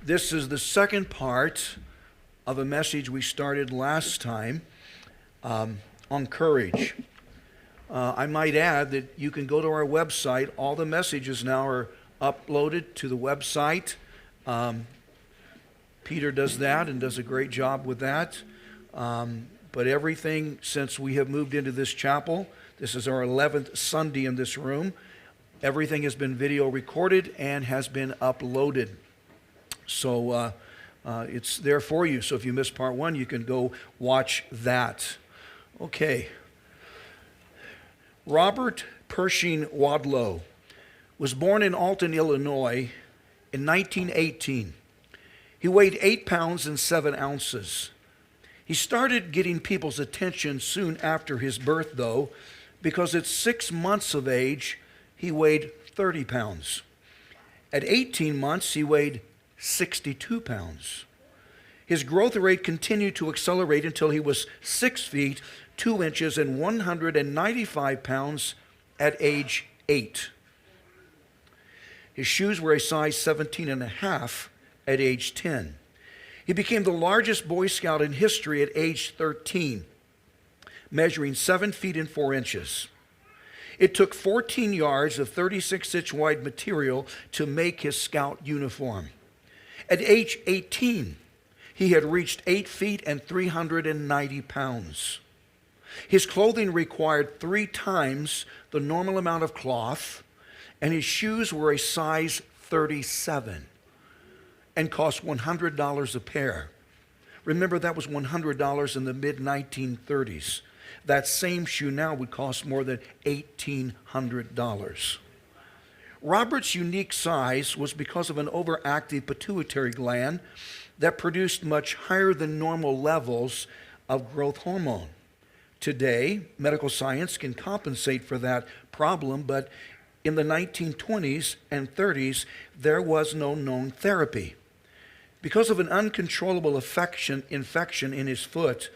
This is the second part of a message we started last time on courage. I might add that you can go to our website. All the messages now are uploaded to the website. Peter does that and does a great job with that. But everything, since we have moved into this chapel, this is our 11th Sunday in this room, everything has been video recorded and has been uploaded. So it's there for you. So if you missed part one, you can go watch that. Okay. Robert Pershing Wadlow was born in Alton, Illinois in 1918. He weighed 8 pounds and 7 ounces. He started getting people's attention soon after his birth, though, because at 6 months of age, he weighed 30 pounds. At 18 months, he weighed 62 pounds. His growth rate continued to accelerate until he was 6 feet, 2 inches, and 195 pounds at age 8. His shoes were a size 17 and a half at age 10. He became the largest Boy Scout in history at age 13, measuring 7 feet and 4 inches. It took 14 yards of 36-inch wide material to make his scout uniform. At age 18, he had reached 8 feet and 390 pounds. His clothing required 3 times the normal amount of cloth, and his shoes were a size 37 and cost $100 a pair. Remember, that was $100 in the mid-1930s. That same shoe now would cost more than $1,800. Robert's unique size was because of an overactive pituitary gland that produced much higher than normal levels of growth hormone. Today, medical science can compensate for that problem, but in the 1920s and 30s, there was no known therapy. Because of an uncontrollable infection in his foot,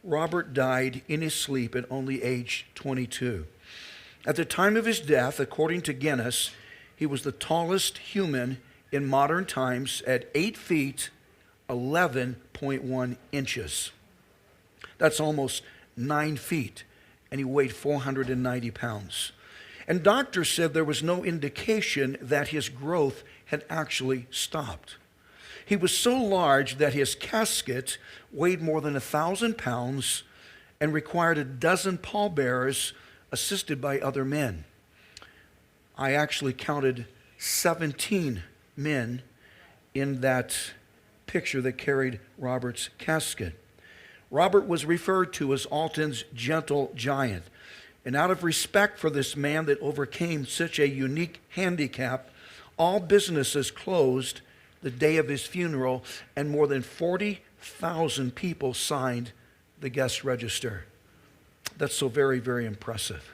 Robert died in his sleep at only age 22. At the time of his death, according to Guinness, he was the tallest human in modern times at 8 feet, 11.1 inches. That's almost 9 feet, and he weighed 490 pounds. And doctors said there was no indication that his growth had actually stopped. He was so large that his casket weighed more than 1,000 pounds and required a dozen pallbearers assisted by other men. I actually counted 17 men in that picture that carried Robert's casket. Robert was referred to as Alton's gentle giant. And out of respect for this man that overcame such a unique handicap, all businesses closed the day of his funeral, and more than 40,000 people signed the guest register. That's so very, very impressive.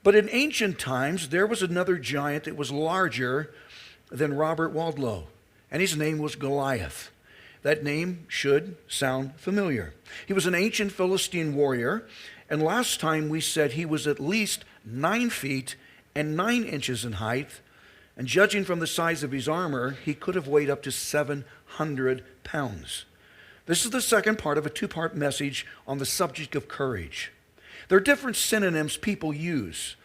But in ancient times, there was another giant that was larger than Robert Wadlow, and his name was Goliath. That name should sound familiar. He was an ancient Philistine warrior, and last time we said he was at least 9 feet and 9 inches in height, and judging from the size of his armor, he could have weighed up to 700 pounds. This is the second part of a 2-part message on the subject of courage. There are different synonyms people use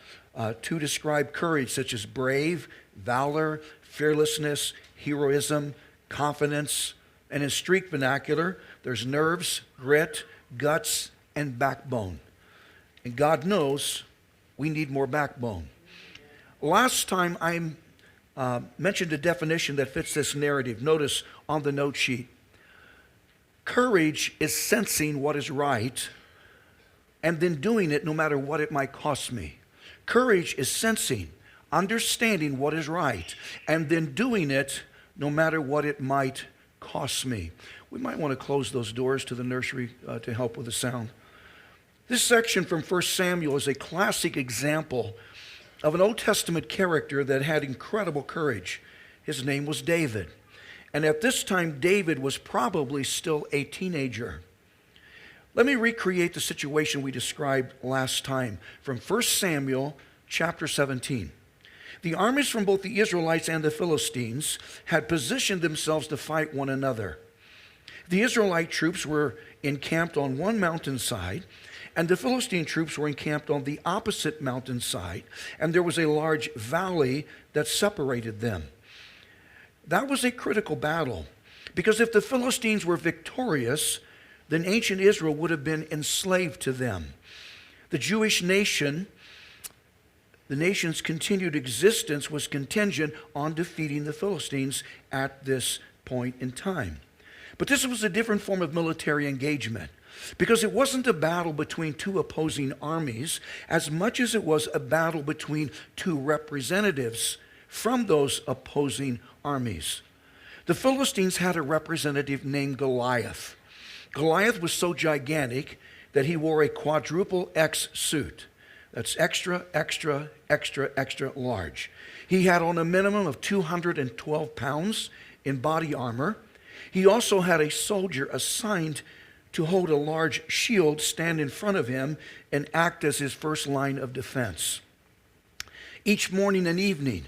to describe courage, such as brave, valor, fearlessness, heroism, confidence, and in street vernacular, there's nerves, grit, guts, and backbone. And God knows we need more backbone. Last time I mentioned a definition that fits this narrative. Notice on the note sheet. Courage is sensing what is right and then doing it no matter what it might cost me. Courage is sensing, understanding what is right, and then doing it no matter what it might cost me. We might want to close those doors to the nursery to help with the sound. This section from 1 Samuel is a classic example of an Old Testament character that had incredible courage. His name was David. And at this time, David was probably still a teenager. Let me recreate the situation we described last time from 1 Samuel chapter 17. The armies from both the Israelites and the Philistines had positioned themselves to fight one another. The Israelite troops were encamped on one mountainside, and the Philistine troops were encamped on the opposite mountainside, and there was a large valley that separated them. That was a critical battle, because if the Philistines were victorious, then ancient Israel would have been enslaved to them. The Jewish nation, the nation's continued existence was contingent on defeating the Philistines at this point in time. But this was a different form of military engagement, because it wasn't a battle between two opposing armies as much as it was a battle between two representatives from those opposing armies. The Philistines had a representative named Goliath. Goliath was so gigantic that he wore a quadruple X suit. That's extra, extra, extra, extra large. He had on a minimum of 212 pounds in body armor. He also had a soldier assigned to hold a large shield, stand in front of him, and act as his first line of defense. Each morning and evening,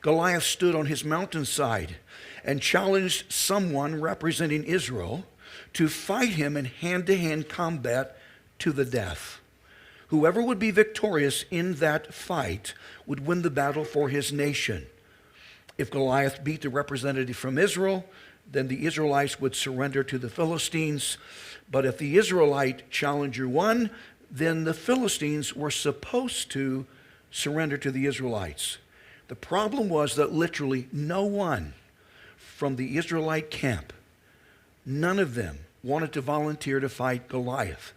Goliath stood on his mountainside and challenged someone representing Israel to fight him in hand-to-hand combat to the death. Whoever would be victorious in that fight would win the battle for his nation. If Goliath beat the representative from Israel, then the Israelites would surrender to the Philistines. But if the Israelite challenger won, then the Philistines were supposed to surrender to the Israelites. The problem was that literally no one from the Israelite camp, none of them wanted to volunteer to fight Goliath.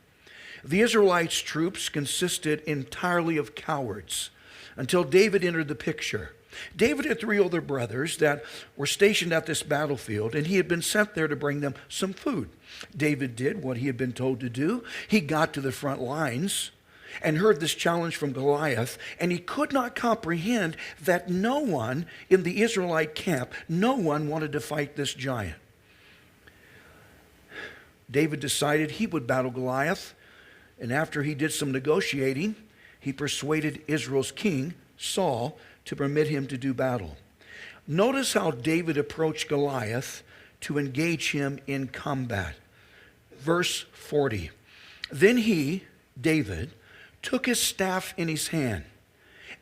The Israelites' troops consisted entirely of cowards until David entered the picture. David had 3 older brothers that were stationed at this battlefield, and he had been sent there to bring them some food. David did what he had been told to do. He got to the front lines and heard this challenge from Goliath, and he could not comprehend that no one in the Israelite camp, no one wanted to fight this giant. David decided he would battle Goliath, and after he did some negotiating, he persuaded Israel's king, Saul, to permit him to do battle. Notice how David approached Goliath to engage him in combat. Verse 40. Then he, David, took his staff in his hand,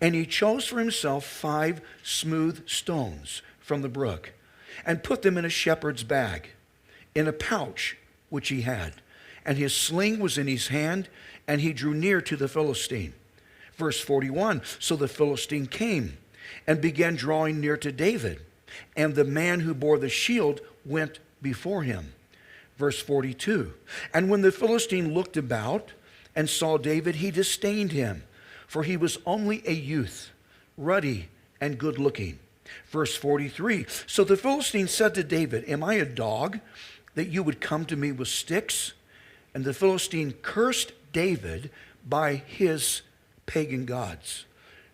and he chose for himself 5 smooth stones from the brook, and put them in a shepherd's bag, in a pouch which he had. And his sling was in his hand, and he drew near to the Philistine. Verse 41, so the Philistine came and began drawing near to David, and the man who bore the shield went before him. Verse 42, and when the Philistine looked about and saw David, he disdained him, for he was only a youth, ruddy and good-looking. Verse 43, so the Philistine said to David, am I a dog that you would come to me with sticks? And the Philistine cursed David by his pagan gods.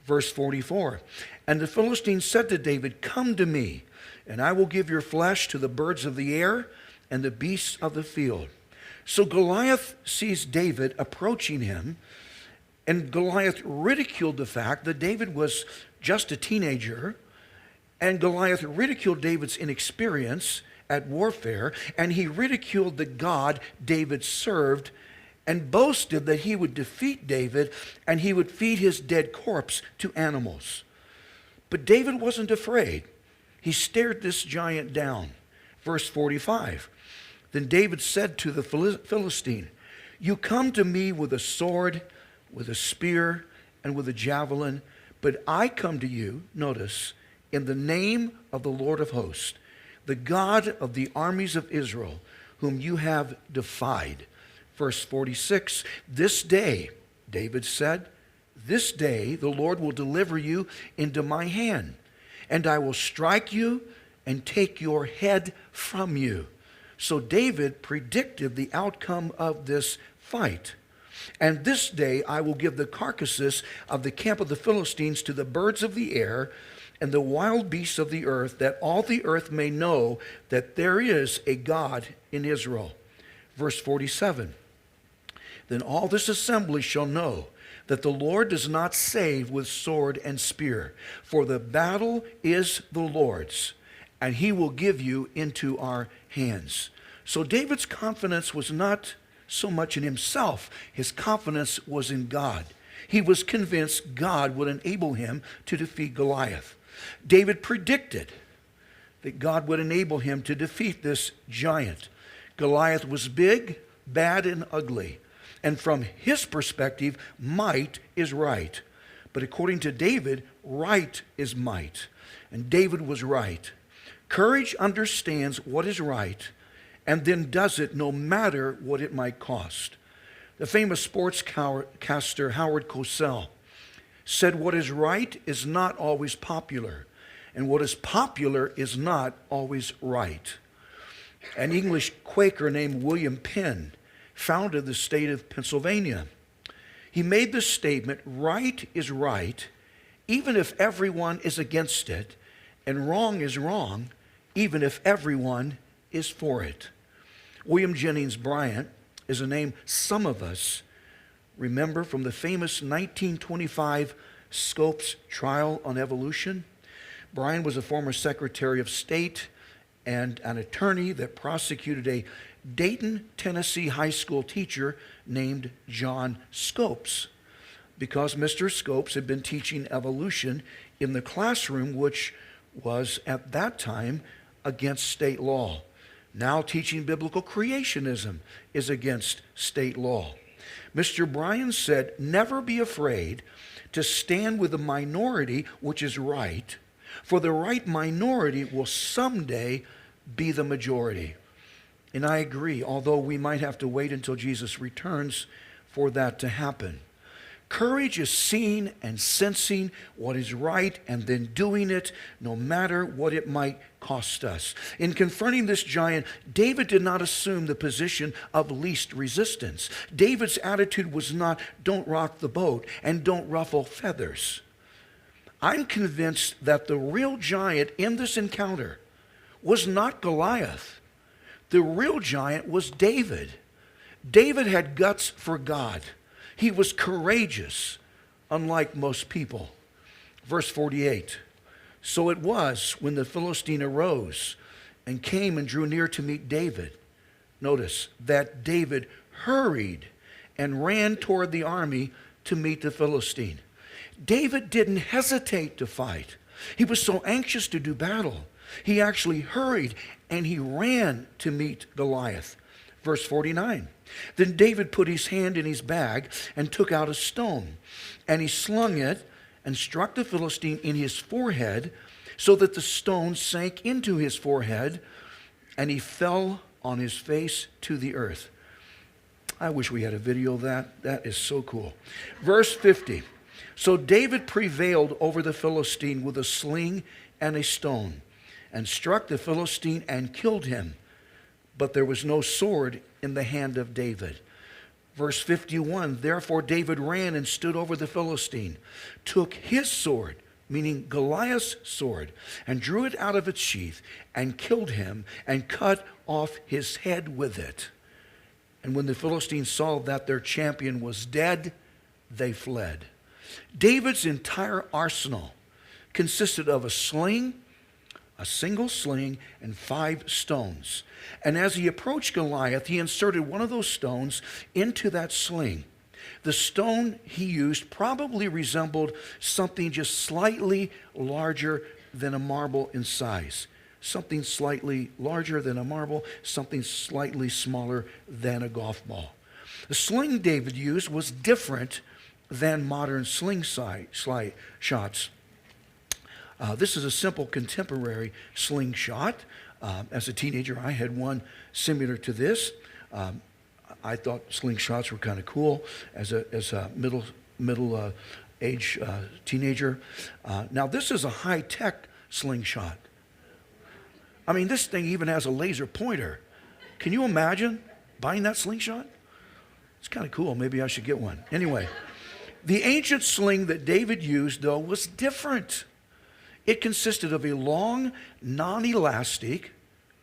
Verse 44, and the Philistine said to David, come to me, and I will give your flesh to the birds of the air and the beasts of the field. So Goliath sees David approaching him, and Goliath ridiculed the fact that David was just a teenager, and Goliath ridiculed David's inexperience at warfare, and he ridiculed the God David served, and boasted that he would defeat David and he would feed his dead corpse to animals. But David wasn't afraid. He stared this giant down. Verse 45, then David said to the Philistine, you come to me with a sword, with a spear, and with a javelin, but I come to you, notice, in the name of the Lord of hosts, the God of the armies of Israel, whom you have defied. Verse 46, this day, David said, this day the Lord will deliver you into my hand, and I will strike you and take your head from you. So David predicted the outcome of this fight. And this day I will give the carcasses of the camp of the Philistines to the birds of the air and the wild beasts of the earth, that all the earth may know that there is a God in Israel. Verse 47, then all this assembly shall know that the Lord does not save with sword and spear, for the battle is the Lord's, and he will give you into our hands. So David's confidence was not so much in himself. His confidence was in God. He was convinced God would enable him to defeat Goliath. David predicted that God would enable him to defeat this giant. Goliath was big, bad, and ugly. And from his perspective, might is right. But according to David, right is might. And David was right. Courage understands what is right and then does it no matter what it might cost. The famous sportscaster Howard Cosell said, "What is right is not always popular, and what is popular is not always right." An English Quaker named William Penn founded the state of Pennsylvania. He made the statement, "Right is right, even if everyone is against it, and wrong is wrong, even if everyone is for it." William Jennings Bryan is a name some of us remember from the famous 1925 Scopes trial on evolution. Bryan was a former Secretary of State and an attorney that prosecuted a Dayton, Tennessee high school teacher named John Scopes because Mr. Scopes had been teaching evolution in the classroom, which was at that time against state law. Now teaching biblical creationism is against state law. Mr. Bryan said, "Never be afraid to stand with the minority which is right, for the right minority will someday be the majority." And I agree, although we might have to wait until Jesus returns for that to happen. Courage is seeing and sensing what is right and then doing it no matter what it might cost us. In confronting this giant, David did not assume the position of least resistance. David's attitude was not, "Don't rock the boat and don't ruffle feathers." I'm convinced that the real giant in this encounter was not Goliath. The real giant was David. David had guts for God. He was courageous, unlike most people. Verse 48, "So it was when the Philistine arose and came and drew near to meet David." Notice that David hurried and ran toward the army to meet the Philistine. David didn't hesitate to fight. He was so anxious to do battle. He actually hurried and he ran to meet Goliath. Verse 49, "Then David put his hand in his bag and took out a stone, and he slung it and struck the Philistine in his forehead, so that the stone sank into his forehead, and he fell on his face to the earth." I wish we had a video of that. That is so cool. Verse 50, "So David prevailed over the Philistine with a sling and a stone, and struck the Philistine and killed him. But there was no sword in the hand of David." Verse 51, "Therefore David ran and stood over the Philistine, took his sword," meaning Goliath's sword, "and drew it out of its sheath, and killed him, and cut off his head with it. And when the Philistines saw that their champion was dead, they fled." David's entire arsenal consisted of a sling, a single sling, and 5 stones. And as he approached Goliath, he inserted one of those stones into that sling. The stone he used probably resembled something just slightly larger than a marble in size. Something slightly larger than a marble, something slightly smaller than a golf ball. The sling David used was different than modern slingshots. This is a simple contemporary slingshot. As a teenager, I had one similar to this. I thought slingshots were kind of cool as a middle age teenager. Now, this is a high-tech slingshot. I mean, this thing even has a laser pointer. Can you imagine buying that slingshot? It's kind of cool. Maybe I should get one. Anyway, the ancient sling that David used, though, was different. It consisted of a long, non-elastic,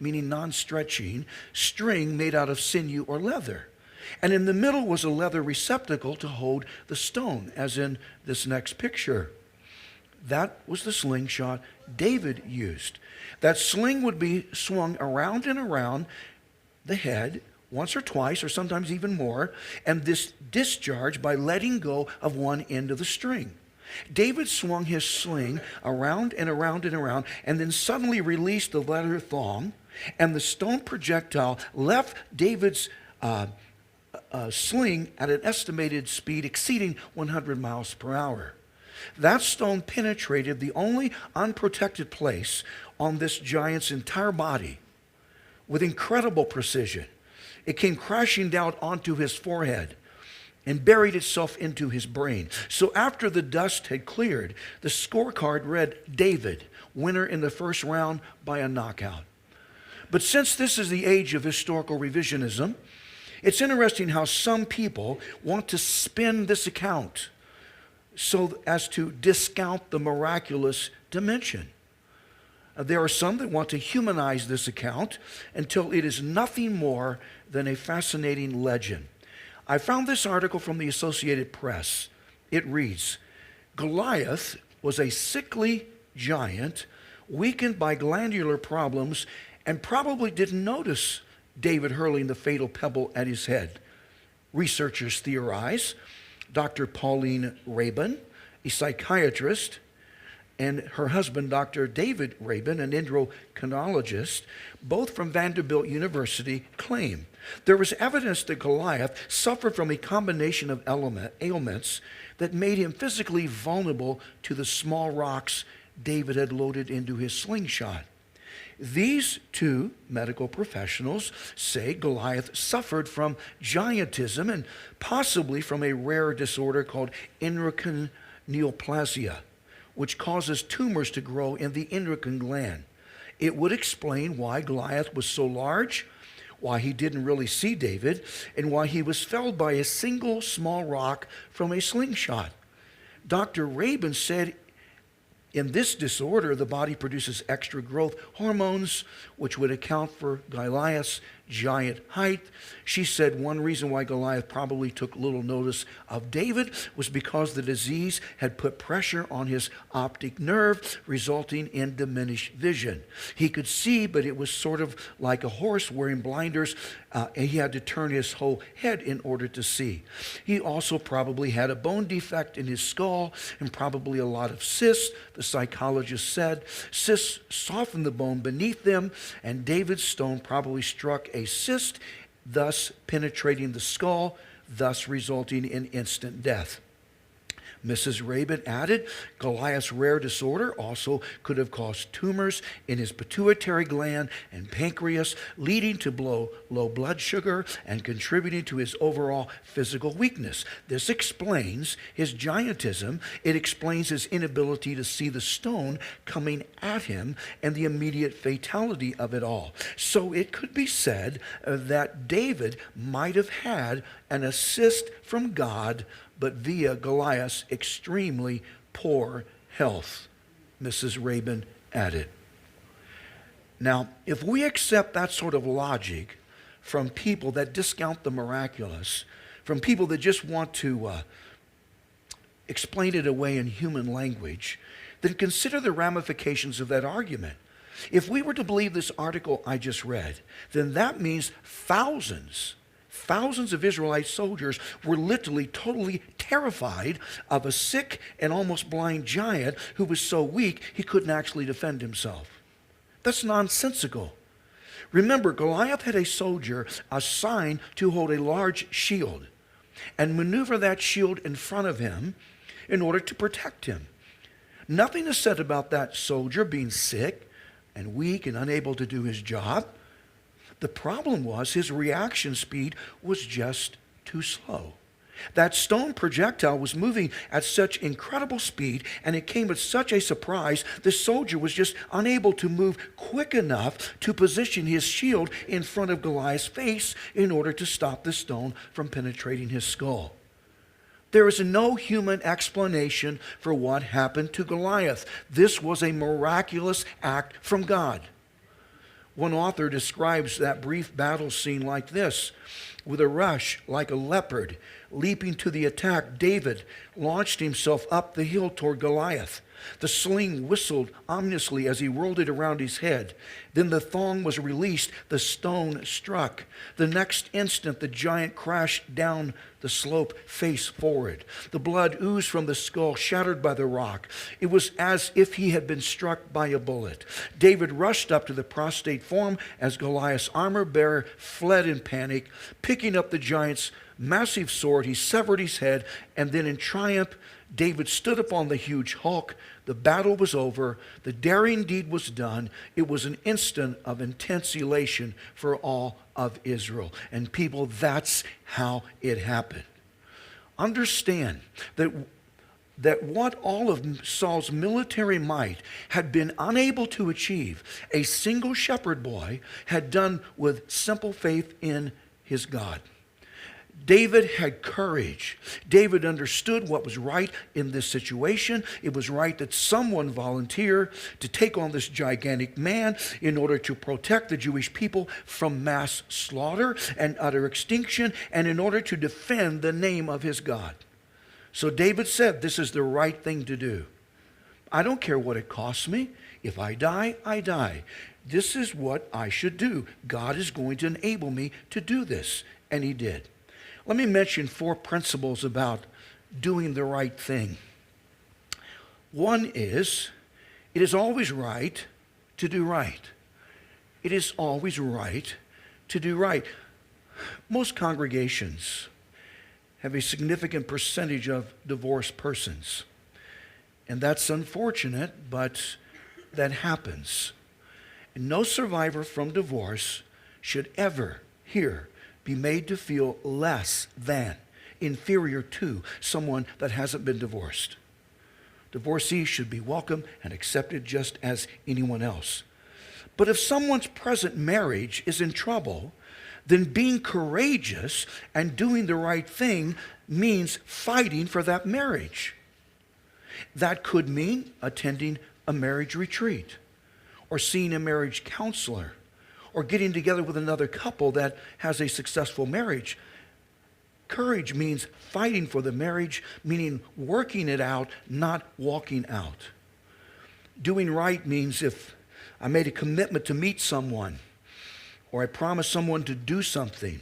meaning non-stretching, string made out of sinew or leather. And in the middle was a leather receptacle to hold the stone, as in this next picture. That was the slingshot David used. That sling would be swung around and around the head once or twice, or sometimes even more, and this discharged by letting go of one end of the string. David swung his sling around and around and around, and then suddenly released the leather thong, and the stone projectile left David's sling at an estimated speed exceeding 100 miles per hour. That stone penetrated the only unprotected place on this giant's entire body with incredible precision. It came crashing down onto his forehead and buried itself into his brain. So after the dust had cleared, the scorecard read David, winner in the first round by a knockout. But since this is the age of historical revisionism, it's interesting how some people want to spin this account so as to discount the miraculous dimension. There are some that want to humanize this account until it is nothing more than a fascinating legend. I found this article from the Associated Press. It reads, Goliath was a sickly giant, weakened by glandular problems, and probably didn't notice David hurling the fatal pebble at his head. Researchers theorize Dr. Pauline Rabin, a psychiatrist, and her husband, Dr. David Rabin, an endocrinologist, both from Vanderbilt University, claim there was evidence that Goliath suffered from a combination of ailments that made him physically vulnerable to the small rocks David had loaded into his slingshot. These two medical professionals say Goliath suffered from giantism and possibly from a rare disorder called endocrine neoplasia, which causes tumors to grow in the endocrine gland. It would explain why Goliath was so large, why he didn't really see David, and why he was felled by a single small rock from a slingshot. Dr. Rabin said in this disorder, the body produces extra growth hormones, which would account for Goliath's giant height. She said one reason why Goliath probably took little notice of David was because the disease had put pressure on his optic nerve, resulting in diminished vision. He could see, but it was sort of like a horse wearing blinders, and he had to turn his whole head in order to see. He also probably had a bone defect in his skull and probably a lot of cysts. The psychologist said cysts softened the bone beneath them, and David's stone probably struck a cyst, thus penetrating the skull, thus resulting in instant death. Mrs. Rabin added, Goliath's rare disorder also could have caused tumors in his pituitary gland and pancreas, leading to low blood sugar and contributing to his overall physical weakness. This explains his giantism. It explains his inability to see the stone coming at him and the immediate fatality of it all. So it could be said that David might have had an assist from God, but via Goliath's extremely poor health, Mrs. Rabin added. Now, if we accept that sort of logic from people that discount the miraculous, from people that just want to explain it away in human language, then consider the ramifications of that argument. If we were to believe this article I just read, then that means thousands of Israelite soldiers were literally totally terrified of a sick and almost blind giant who was so weak he couldn't actually defend himself. That's nonsensical. Remember, Goliath had a soldier assigned to hold a large shield and maneuver that shield in front of him in order to protect him. Nothing is said about that soldier being sick and weak and unable to do his job. The problem was his reaction speed was just too slow. That stone projectile was moving at such incredible speed, and it came at such a surprise, the soldier was just unable to move quick enough to position his shield in front of Goliath's face in order to stop the stone from penetrating his skull. There is no human explanation for what happened to Goliath. This was a miraculous act from God. One author describes that brief battle scene like this: with a rush, like a leopard, leaping to the attack, David launched himself up the hill toward Goliath. The sling whistled ominously as he whirled it around his head. Then the thong was released, the stone struck. The next instant, the giant crashed down the slope face forward. The blood oozed from the skull, shattered by the rock. It was as if he had been struck by a bullet. David rushed up to the prostrate form as Goliath's armor-bearer fled in panic. Picking up the giant's massive sword, he severed his head, and then in triumph, David stood upon the huge hulk. The battle was over. The daring deed was done. It was an instant of intense elation for all of Israel. And people, that's how it happened. Understand that what all of Saul's military might had been unable to achieve, a single shepherd boy had done with simple faith in his God. David had courage. David understood what was right in this situation. It was right that someone volunteer to take on this gigantic man in order to protect the Jewish people from mass slaughter and utter extinction, and in order to defend the name of his God. So David said, this is the right thing to do. I don't care what it costs me. If I die, I die. This is what I should do. God is going to enable me to do this. And he did. Let me mention 4 principles about doing the right thing. One is, it is always right to do right. It is always right to do right. Most congregations have a significant percentage of divorced persons. And that's unfortunate, but that happens. And no survivor from divorce should ever hear be made to feel less than, inferior to someone that hasn't been divorced. Divorcees should be welcome and accepted just as anyone else. But if someone's present marriage is in trouble, then being courageous and doing the right thing means fighting for that marriage. That could mean attending a marriage retreat, or seeing a marriage counselor, or getting together with another couple that has a successful marriage. Courage means fighting for the marriage, meaning working it out, not walking out. Doing right means if I made a commitment to meet someone, or I promised someone to do something,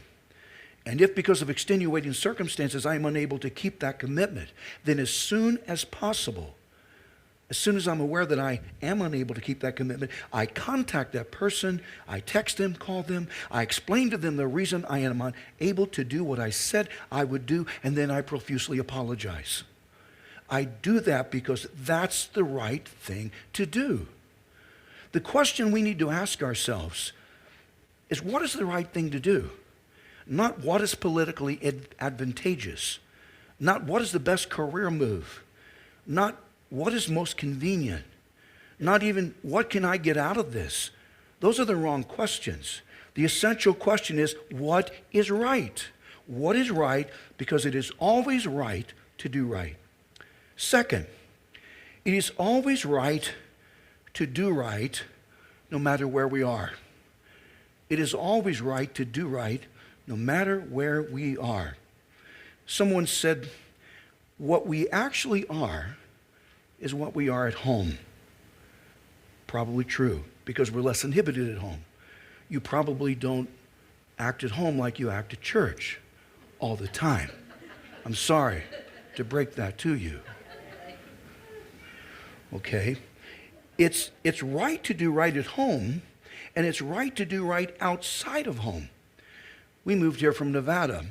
and if because of extenuating circumstances I am unable to keep that commitment, then as soon as possible, as soon as I'm aware that I am unable to keep that commitment, I contact that person, I text them, call them, I explain to them the reason I am unable to do what I said I would do, and then I profusely apologize. I do that because that's the right thing to do. The question we need to ask ourselves is, what is the right thing to do? Not what is politically advantageous, not what is the best career move, not what is most convenient, not even what can I get out of this. Those are the wrong questions. The essential question is, what is right? What is right? Because it is always right to do right. Second, it is always right to do right no matter where we are. It is always right to do right no matter where we are. Someone said, what we actually are is what we are at home. Probably true, because we're less inhibited at home. You probably don't act at home like you act at church all the time. I'm sorry to break that to you. Okay? It's right to do right at home, and it's right to do right outside of home. We moved here from Nevada,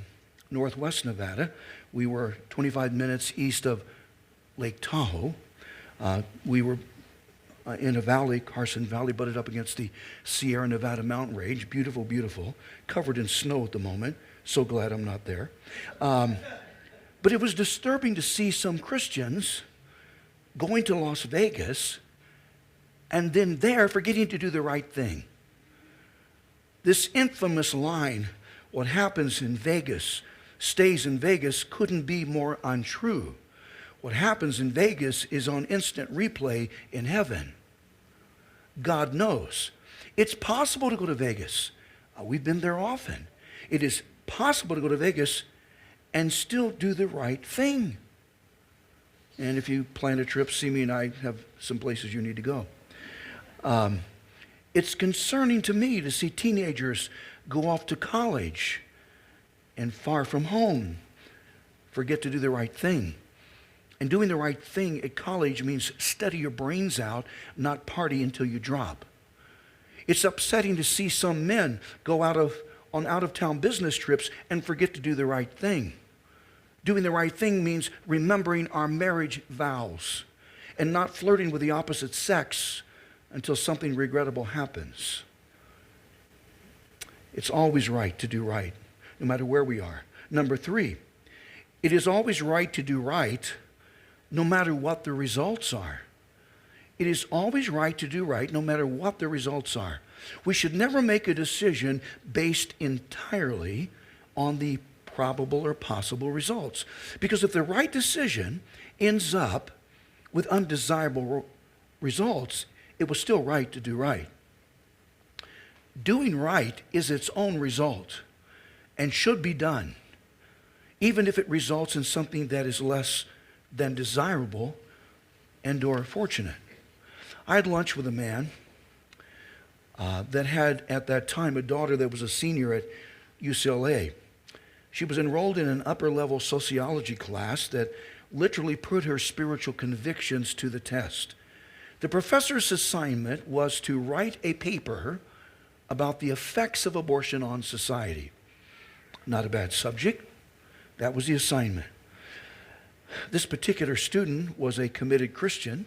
northwest Nevada. We were 25 minutes east of Lake Tahoe. We were in a valley, Carson Valley, butted up against the Sierra Nevada mountain range. Beautiful, beautiful. Covered in snow at the moment. So glad I'm not there. But it was disturbing to see some Christians going to Las Vegas and then there forgetting to do the right thing. This infamous line, what happens in Vegas stays in Vegas, couldn't be more untrue. What happens in Vegas is on instant replay in heaven. God knows. It's possible to go to Vegas. We've been there often. It is possible to go to Vegas and still do the right thing. And if you plan a trip, see me and I have some places you need to go. It's concerning to me to see teenagers go off to college and far from home forget to do the right thing. And doing the right thing at college means study your brains out, not party until you drop. It's upsetting to see some men go on out-of-town business trips and forget to do the right thing. Doing the right thing means remembering our marriage vows and not flirting with the opposite sex until something regrettable happens. It's always right to do right, no matter where we are. Number 3, it is always right to do right, no matter what the results are. It is always right to do right, no matter what the results are. We should never make a decision based entirely on the probable or possible results. Because if the right decision ends up with undesirable results, it was still right to do right. Doing right is its own result and should be done, even if it results in something that is less than desirable and or fortunate. I had lunch with a man that had at that time a daughter that was a senior at UCLA. She was enrolled in an upper-level sociology class that literally put her spiritual convictions to the test. The professor's assignment was to write a paper about the effects of abortion on society. Not a bad subject. That was the assignment. This particular student was a committed Christian,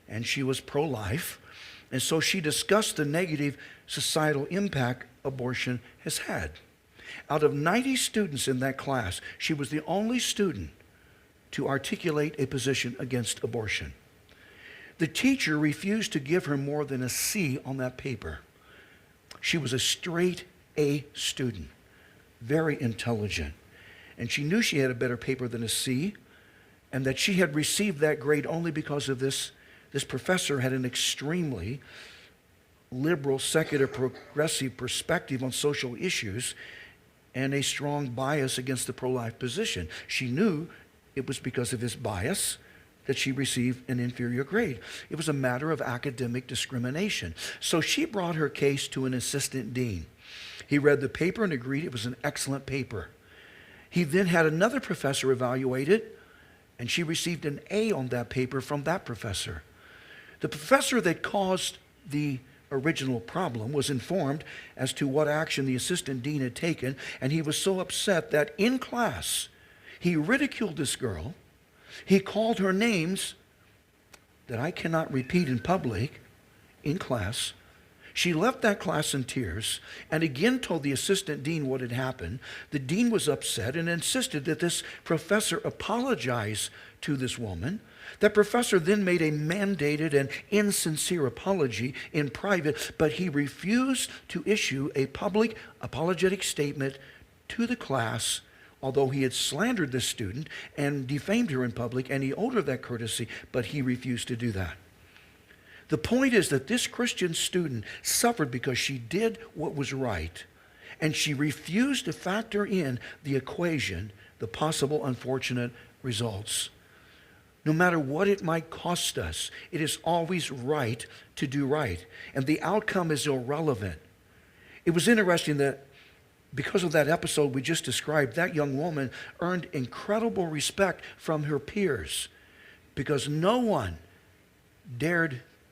and she was pro-life, and so she discussed the negative societal impact abortion has had. Out of 90 students in that class, she was the only student to articulate a position against abortion. The teacher refused to give her more than a C on that paper. She was a straight A student, very intelligent, and she knew she had a better paper than a C, and that she had received that grade only because of this professor had an extremely liberal, secular, progressive perspective on social issues and a strong bias against the pro-life position. She knew it was because of his bias that she received an inferior grade. It was a matter of academic discrimination. So she brought her case to an assistant dean. He read the paper and agreed it was an excellent paper. He then had another professor evaluate it, and she received an A on that paper from that professor. The professor that caused the original problem was informed as to what action the assistant dean had taken, and he was so upset that in class he ridiculed this girl. He called her names that I cannot repeat in public in class. She left that class in tears and again told the assistant dean what had happened. The dean was upset and insisted that this professor apologize to this woman. That professor then made a mandated and insincere apology in private, but he refused to issue a public apologetic statement to the class, although he had slandered this student and defamed her in public, and he owed her that courtesy, but he refused to do that. The point is that this Christian student suffered because she did what was right, and she refused to factor in the equation, the possible unfortunate results. No matter what it might cost us, it is always right to do right, and the outcome is irrelevant. It was interesting that because of that episode we just described, that young woman earned incredible respect from her peers because no one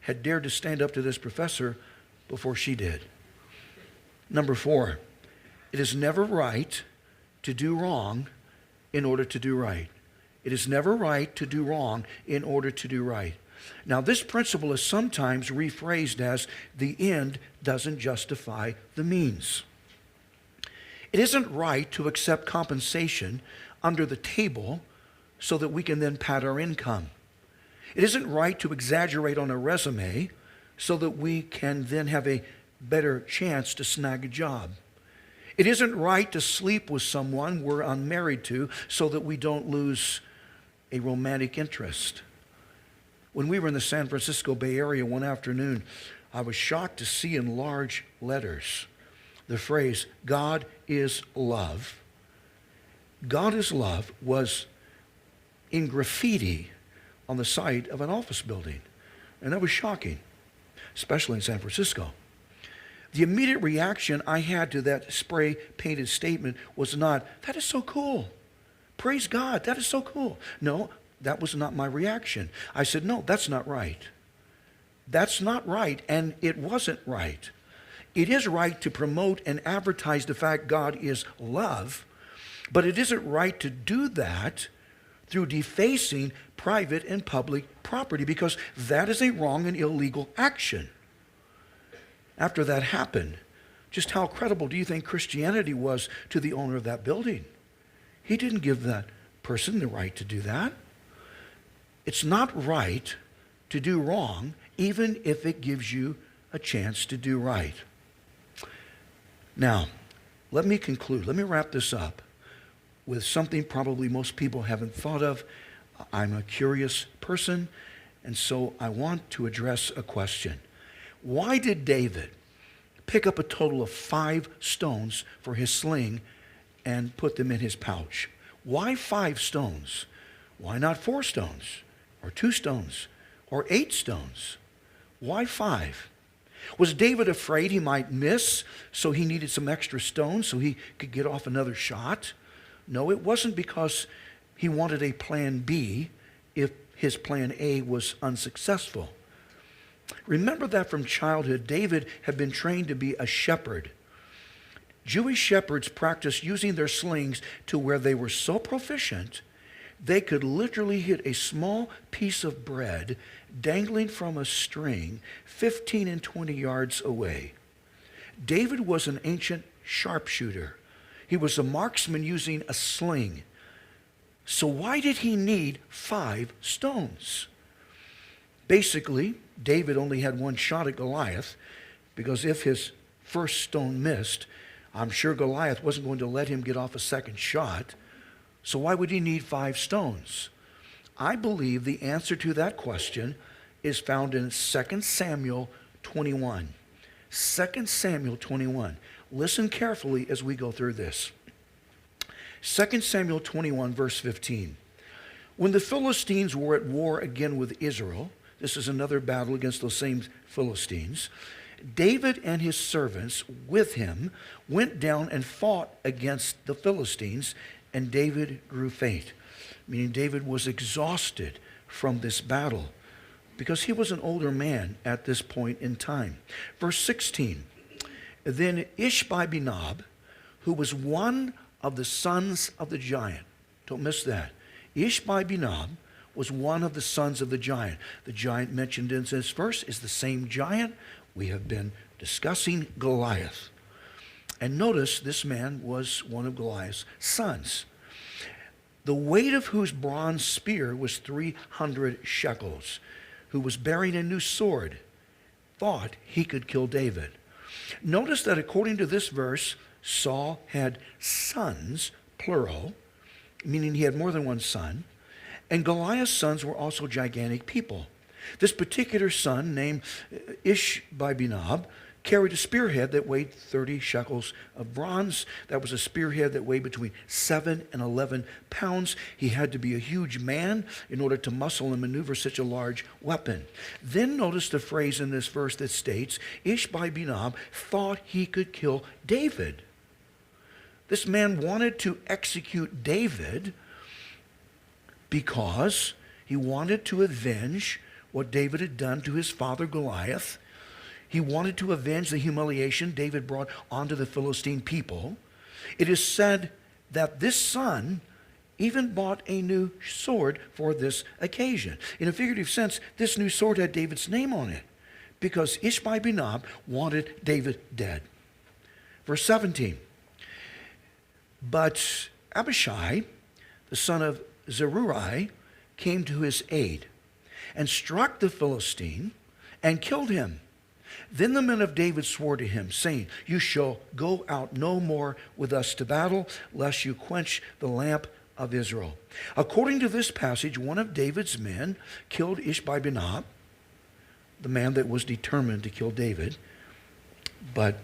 had dared to stand up to this professor before she did. Number 4, it is never right to do wrong in order to do right. It is never right to do wrong in order to do right. Now, this principle is sometimes rephrased as the end doesn't justify the means. It isn't right to accept compensation under the table so that we can then pad our income. It isn't right to exaggerate on a resume so that we can then have a better chance to snag a job. It isn't right to sleep with someone we're unmarried to so that we don't lose a romantic interest. When we were in the San Francisco Bay Area one afternoon, I was shocked to see in large letters the phrase, God is love. God is love was in graffiti on the side of an office building. And that was shocking, especially in San Francisco. The immediate reaction I had to that spray-painted statement was not, that is so cool. Praise God, that is so cool. No, that was not my reaction. I said, no, that's not right. That's not right, and it wasn't right. It is right to promote and advertise the fact God is love, but it isn't right to do that through defacing private and public property, because that is a wrong and illegal action. After that happened, just how credible do you think Christianity was to the owner of that building? He didn't give that person the right to do that. It's not right to do wrong, even if it gives you a chance to do right. Now, let me conclude. Let me wrap this up with something probably most people haven't thought of. I'm a curious person, and so I want to address a question. Why did David pick up a total of 5 stones for his sling and put them in his pouch? Why 5 stones? Why not 4 stones? Or 2 stones? Or 8 stones? Why 5? Was David afraid he might miss, so he needed some extra stones so he could get off another shot? No, it wasn't because he wanted a plan B if his plan A was unsuccessful. Remember that from childhood, David had been trained to be a shepherd. Jewish shepherds practiced using their slings to where they were so proficient, they could literally hit a small piece of bread dangling from a string 15 and 20 yards away. David was an ancient sharpshooter. He was a marksman using a sling. So why did he need 5 stones? Basically, David only had 1 shot at Goliath, because if his first stone missed, I'm sure Goliath wasn't going to let him get off a second shot. So why would he need 5 stones? I believe the answer to that question is found in 2 Samuel 21. 2 Samuel 21. Listen carefully as we go through this. 2 Samuel 21, verse 15. When the Philistines were at war again with Israel, this is another battle against those same Philistines, David and his servants with him went down and fought against the Philistines, and David grew faint. Meaning David was exhausted from this battle because he was an older man at this point in time. Verse 16. Then Ishbi-Benob, who was one of the sons of the giant. Don't miss that. Ishbi-Benob was one of the sons of the giant. The giant mentioned in this verse is the same giant we have been discussing, Goliath. And notice this man was one of Goliath's sons. The weight of whose bronze spear was 300 shekels, who was bearing a new sword, thought he could kill David. Notice that according to this verse, Saul had sons, plural, meaning he had more than one son, and Goliath's sons were also gigantic people. This particular son, named Ishbi-Benob, carried a spearhead that weighed 30 shekels of bronze. That was a spearhead that weighed between 7 and 11 pounds. He had to be a huge man in order to muscle and maneuver such a large weapon. Then notice the phrase in this verse that states, Ishbi-Benob thought he could kill David. This man wanted to execute David because he wanted to avenge what David had done to his father Goliath. He wanted to avenge the humiliation David brought onto the Philistine people. It is said that this son even bought a new sword for this occasion. In a figurative sense, this new sword had David's name on it because Ishbi-Benob wanted David dead. Verse 17. But Abishai, the son of Zeruiah, came to his aid and struck the Philistine and killed him. Then the men of David swore to him, saying, You shall go out no more with us to battle, lest you quench the lamp of Israel. According to this passage, one of David's men killed Ishbi-Benob, the man that was determined to kill David, but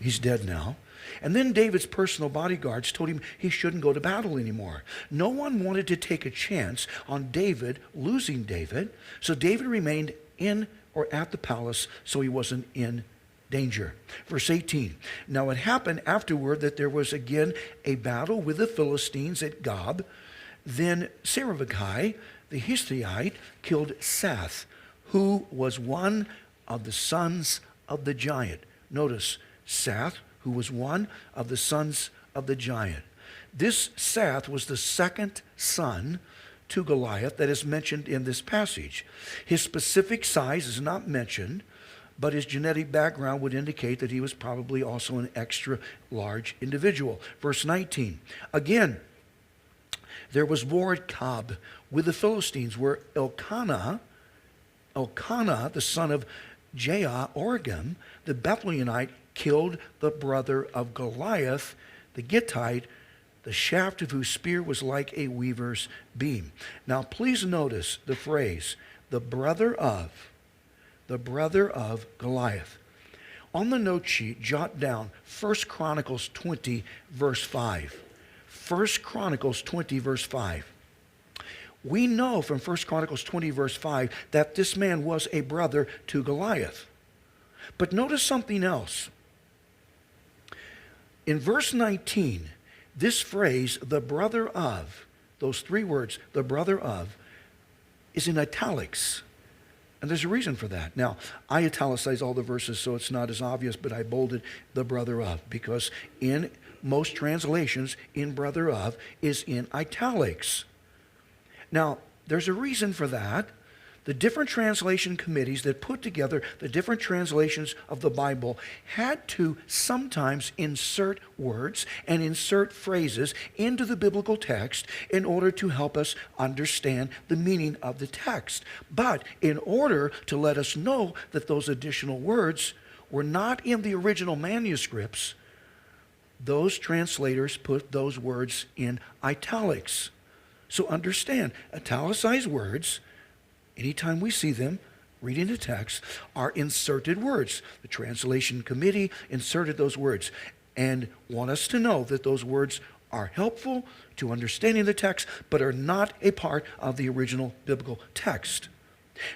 he's dead now. And then David's personal bodyguards told him he shouldn't go to battle anymore. No one wanted to take a chance on David losing David, so David remained in or at the palace so he wasn't in danger. Verse 18, now it happened afterward that there was again a battle with the Philistines at Gob. Then Sarabachai, the Hittite, killed Sath, who was one of the sons of the giant. Notice, Sath, who was one of the sons of the giant. This Sath was the second son to Goliath that is mentioned in this passage. His specific size is not mentioned, but his genetic background would indicate that he was probably also an extra large individual. Verse 19, again, there was war at Gob with the Philistines, where Elkanah, the son of Jair-Oregim, the Bethlehemite, killed the brother of Goliath, the Gittite, the shaft of whose spear was like a weaver's beam. Now please notice the phrase, the brother of Goliath. On the note sheet, jot down 1 Chronicles 20, verse 5. 1 Chronicles 20, verse 5. We know from 1 Chronicles 20, verse 5, that this man was a brother to Goliath. But notice something else. In verse 19, this phrase, the brother of, those three words, the brother of, is in italics. And there's a reason for that. Now, I italicize all the verses so it's not as obvious, but I bolded the brother of, because in most translations, in brother of is in italics. Now, there's a reason for that. The different translation committees that put together the different translations of the Bible had to sometimes insert words and insert phrases into the biblical text in order to help us understand the meaning of the text. But in order to let us know that those additional words were not in the original manuscripts, those translators put those words in italics. So understand, italicized words, anytime we see them, reading the text, are inserted words. The translation committee inserted those words and want us to know that those words are helpful to understanding the text, but are not a part of the original biblical text.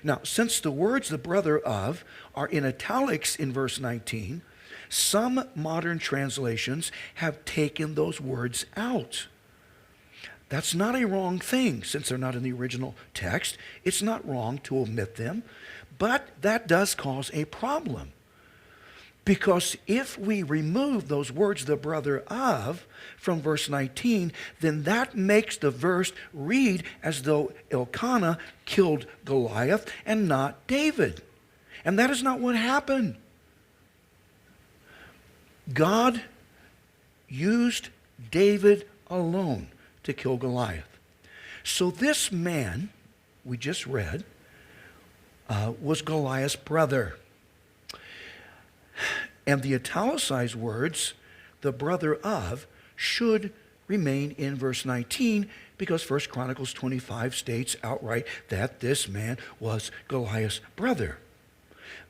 Now, since the words the brother of are in italics in verse 19, some modern translations have taken those words out. That's not a wrong thing, since they're not in the original text. It's not wrong to omit them, but that does cause a problem. Because if we remove those words, the brother of, from verse 19, then that makes the verse read as though Elkanah killed Goliath and not David. And that is not what happened. God used David alone to kill Goliath. So this man we just read was Goliath's brother. And the italicized words, the brother of, should remain in verse 19 because 1 Chronicles 25 states outright that this man was Goliath's brother.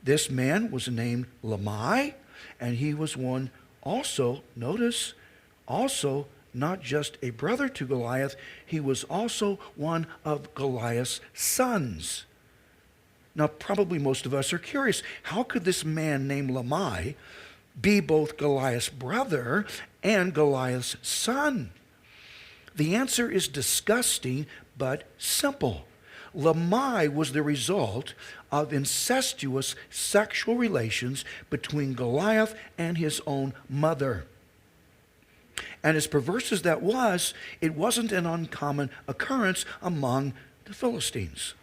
This man was named Lamai, and he was one also, notice, also not just a brother to Goliath, he was also one of Goliath's sons. Now, probably most of us are curious, how could this man named Lamai be both Goliath's brother and Goliath's son? The answer is disgusting but simple. Lamai was the result of incestuous sexual relations between Goliath and his own mother. And as perverse as that was, it wasn't an uncommon occurrence among the Philistines.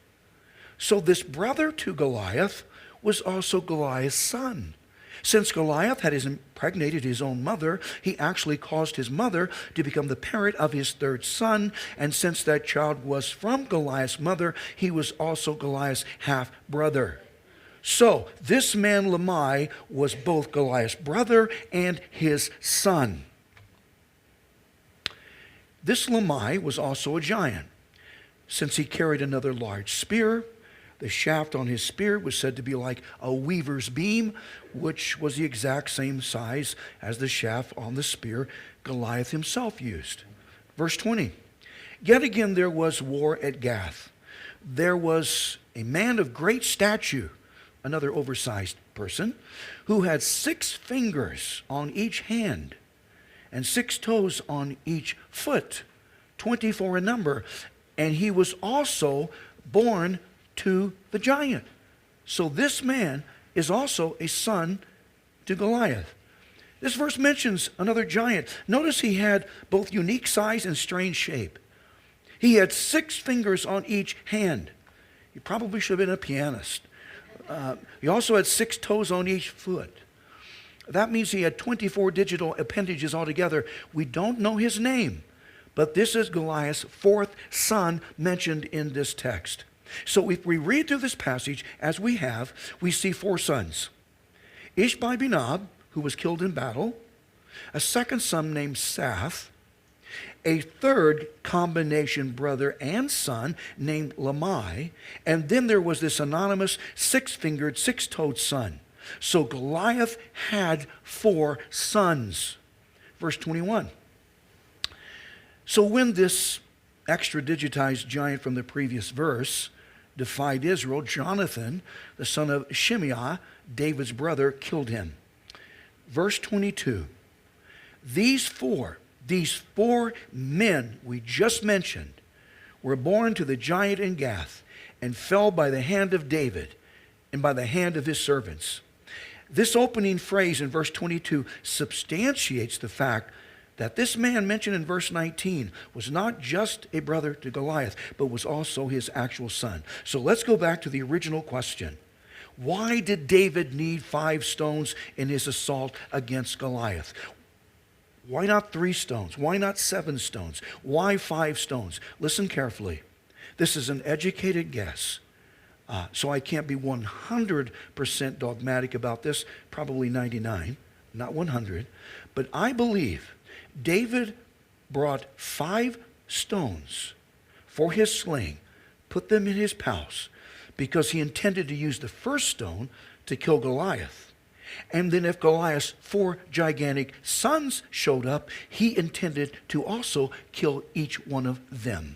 So this brother to Goliath was also Goliath's son. Since Goliath had impregnated his own mother, he actually caused his mother to become the parent of his third son. And since that child was from Goliath's mother, he was also Goliath's half-brother. So this man Lamai was both Goliath's brother and his son. This Lamai was also a giant, since he carried another large spear, The shaft on his spear was said to be like a weaver's beam, which was the exact same size as the shaft on the spear Goliath himself used. Verse 20. Yet again there was war at Gath. There was a man of great stature, another oversized person, who had 6 fingers on each hand and 6 toes on each foot, 24 in number. And he was also born to the giant. So this man is also a son to Goliath. This verse mentions another giant. Notice he had both unique size and strange shape. He had 6 fingers on each hand. He probably should have been a pianist. He also had 6 toes on each foot. That means he had 24 digital appendages altogether. We don't know his name, but this is Goliath's 4th son mentioned in this text. So if we read through this passage, as we have, we see 4 sons. Ishbi-Benob, who was killed in battle, a second son named Sath, a third combination brother and son named Lamai, and then there was this anonymous 6-fingered, 6-toed son. So Goliath had 4 sons. Verse 21. So when this extra digitized giant from the previous verse defied Israel, Jonathan, the son of Shimei, David's brother, killed him. Verse 22. These four men we just mentioned were born to the giant in Gath and fell by the hand of David and by the hand of his servants. This opening phrase in verse 22 substantiates the fact that this man mentioned in verse 19 was not just a brother to Goliath, but was also his actual son. So let's go back to the original question. Why did David need 5 stones in his assault against Goliath? Why not 3 stones? Why not 7 stones? Why 5 stones? Listen carefully. This is an educated guess. So I can't be 100% dogmatic about this, probably 99, not 100. But I believe David brought 5 stones for his sling, put them in his pouch, because he intended to use the first stone to kill Goliath. And then if Goliath's 4 gigantic sons showed up, he intended to also kill each one of them.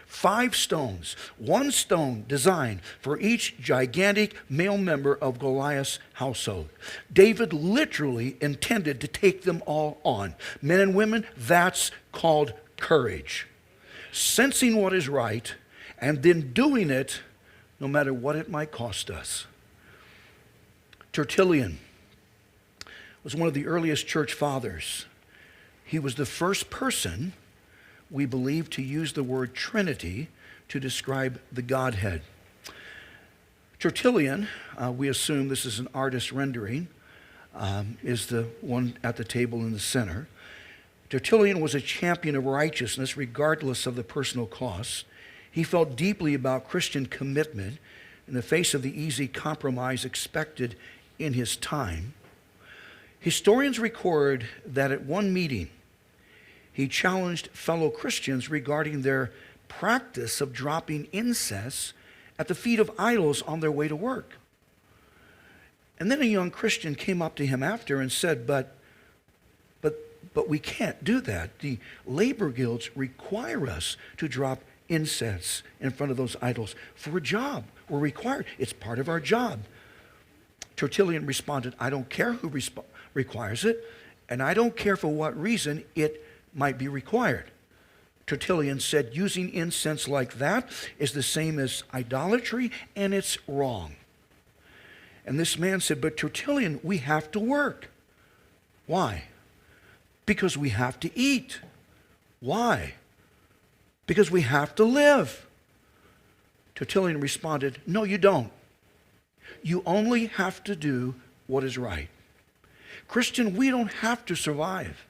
5 stones, 1 stone designed for each gigantic male member of Goliath's household. David literally intended to take them all on. Men and women, that's called courage. Sensing what is right and then doing it no matter what it might cost us. Tertullian was one of the earliest church fathers. He was the first person, we believe, to use the word Trinity to describe the Godhead. Tertullian, we assume this is an artist's rendering, is the one at the table in the center. Tertullian was a champion of righteousness regardless of the personal costs. He felt deeply about Christian commitment in the face of the easy compromise expected in his time. Historians record that at one meeting, he challenged fellow Christians regarding their practice of dropping incense at the feet of idols on their way to work. And then a young Christian came up to him after and said, but we can't do that. The labor guilds require us to drop incense in front of those idols for a job. We're required. It's part of our job. Tertullian responded, I don't care who requires it, and I don't care for what reason it might be required. Tertullian said, using incense like that is the same as idolatry, and it's wrong. And this man said, but Tertullian, we have to work. Why? Because we have to eat. Why? Because we have to live. Tertullian responded, no, you don't. You only have to do what is right. Christian, we don't have to survive.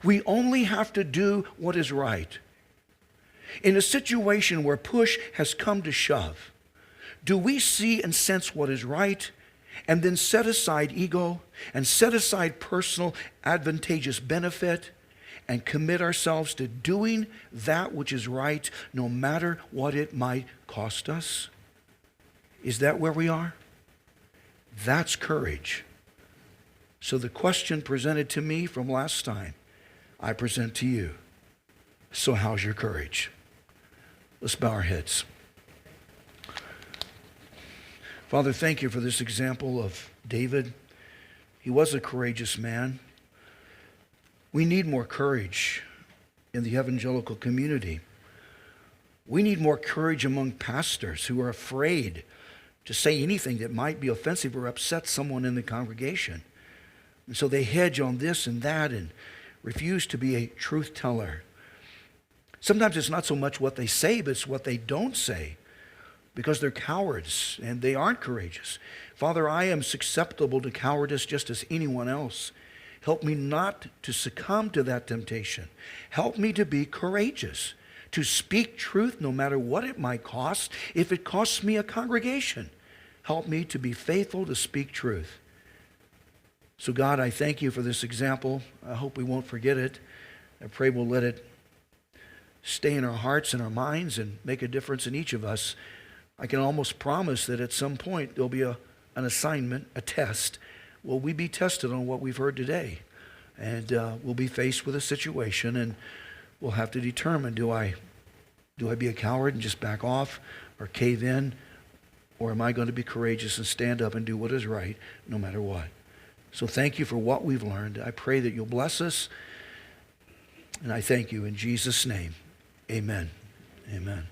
We only have to do what is right. In a situation where push has come to shove, do we see and sense what is right and then set aside ego and set aside personal advantageous benefit and commit ourselves to doing that which is right no matter what it might cost us? Is that where we are? That's courage. So the question presented to me from last time, I present to you. So how's your courage? Let's bow our heads. Father, thank you for this example of David. He was a courageous man. We need more courage in the evangelical community. We need more courage among pastors who are afraid to say anything that might be offensive or upset someone in the congregation. And so they hedge on this and that and refuse to be a truth teller. Sometimes it's not so much what they say, but it's what they don't say, because they're cowards and they aren't courageous. Father, I am susceptible to cowardice just as anyone else. Help me not to succumb to that temptation. Help me to be courageous, to speak truth no matter what it might cost, if it costs me a congregation. Help me to be faithful to speak truth. So God, I thank you for this example. I hope we won't forget it. I pray we'll let it stay in our hearts and our minds and make a difference in each of us. I can almost promise that at some point there'll be an assignment, a test. Will we be tested on what we've heard today? And we'll be faced with a situation, and we'll have to determine, do I be a coward and just back off or cave in? Or am I going to be courageous and stand up and do what is right no matter what? So thank you for what we've learned. I pray that you'll bless us. And I thank you in Jesus' name. Amen. Amen.